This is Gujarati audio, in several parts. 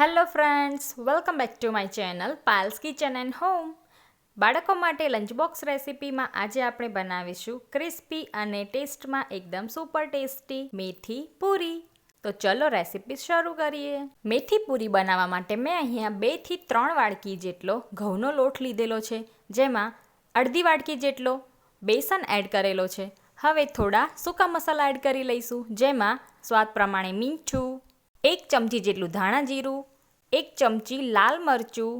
Hello friends, welcome back to my channel Payal's kitchen and home. બાળકો માટે લંચ બોક્સ રેસીપીમાં આજે આપણે બનાવીશું ક્રિસ્પી અને ટેસ્ટમાં એકદમ સુપર ટેસ્ટી મેથી પૂરી. તો ચલો રેસીપી શરૂ કરીએ. મેથી પૂરી બનાવવા માટે મેં અહીંયા 2 થી 3 વાડકી જેટલો ઘઉંનો લોટ લીધેલો છે, જેમાં અડધી વાડકી જેટલો બેસન એડ કરેલો છે. હવે થોડા સૂકા મસાલા એડ કરી લઈશું, જેમાં સ્વાદ પ્રમાણે મીઠું, 1 ચમચી જેટલું ધાણા જીરું, 1 ચમચી લાલ મરચું,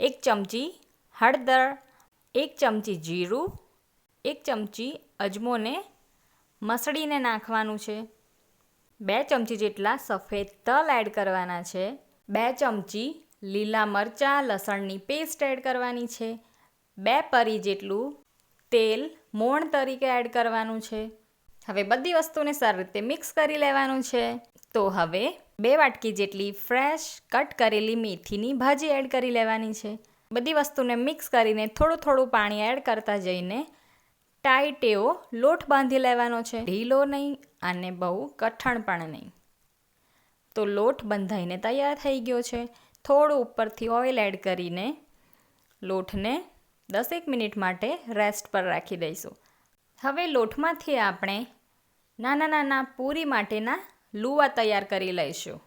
1 ચમચી હળદર, 1 ચમચી જીરું, 1 ચમચી અજમોને મસળીને નાખવાનું છે. 2 ચમચી જેટલા સફેદ તલ એડ કરવાના છે. 2 ચમચી લીલા મરચાં લસણની પેસ્ટ એડ કરવાની છે. 2 પરી જેટલું તેલ મોણ તરીકે એડ કરવાનું છે. હવે બધી વસ્તુને સારી રીતે મિક્સ કરી લેવાનું છે. તો હવે 2 વાટકી જેટલી ફ્રેશ કટ કરેલી મેથીની ભાજી એડ કરી લેવાની છે. બધી વસ્તુને મિક્સ કરીને થોડું થોડું પાણી એડ કરતા જઈને ટાઈટ એવો લોટ બાંધી લેવાનો છે. ઢીલો નહીં અને બહુ કઠણ પણ નહીં. તો લોટ બંધાઈને તૈયાર થઈ ગયો છે. થોડું ઉપરથી ઓઇલ એડ કરીને લોટને 10 મિનિટ માટે રેસ્ટ પર રાખી દઈશું. હવે લોટમાંથી આપણે નાના નાના પૂરી માટેના લુવા તૈયાર કરી લઈશું.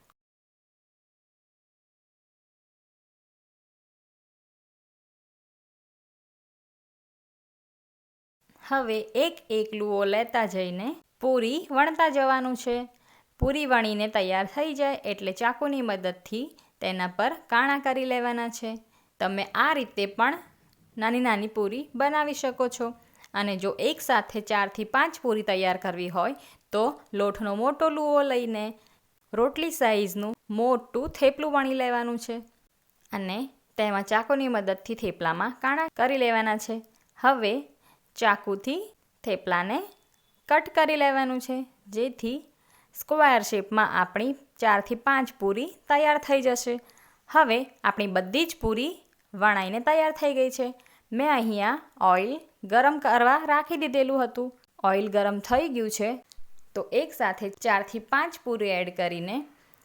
હવે એક લુઓ લેતા જઈને પૂરી વણતા જવાનું છે. પૂરી વણીને તૈયાર થઈ જાય એટલે ચાકુની મદદથી તેના પર કાણા કરી લેવાના છે. તમે આ રીતે પણ નાની નાની પૂરી બનાવી શકો છો. અને જો એકસાથે 4 થી 5 પૂરી તૈયાર કરવી હોય તો લોટનો મોટો લુઓ લઈને રોટલી સાઈઝનું મોટું થેપલું વણી લેવાનું છે અને તેમાં ચાકુની મદદથી થેપલામાં કાણા કરી લેવાના છે. હવે ચાકુથી થેપલાને કટ કરી લેવાનું છે, જેથી સ્ક્વેર શેપમાં આપણી 4 થી 5 પૂરી તૈયાર થઈ જશે. હવે આપણી બધી જ પૂરી વણાઈને તૈયાર થઈ ગઈ છે. મેં અહીંયા ઓઇલ ગરમ કરવા રાખી દીધેલું હતું. ઓઇલ ગરમ થઈ ગયું છે તો એકસાથે 4 થી 5 પૂરી એડ કરીને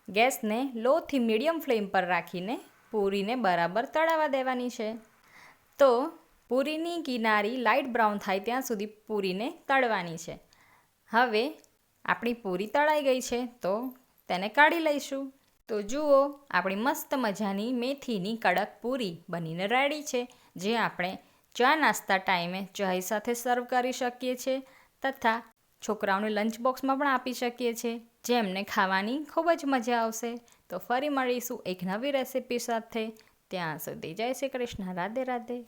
ગેસને લોથી મીડિયમ ફ્લેમ પર રાખીને પૂરીને બરાબર તળાવવા દેવાની છે. તો પૂરીની કિનારી લાઇટ બ્રાઉન થાય ત્યાં સુધી પૂરીને તળવાની છે. હવે આપણી પૂરી તળાઈ ગઈ છે તો તેને કાઢી લઈશું. તો જુઓ, આપણી મસ્ત મજાની મેથીની કડક પૂરી બનીને રેડી છે, જે આપણે ચા નાસ્તા ટાઈમે ચાય સાથે સર્વ કરી શકીએ છીએ તથા છોકરાઓને લંચ બોક્સમાં પણ આપી શકીએ છીએ, જેમને ખાવાની ખૂબ જ મજા આવશે. તો ફરી મળીશું એક નવી રેસીપી સાથે. ત્યાં સુધી જય શ્રી કૃષ્ણ. રાધે રાધે.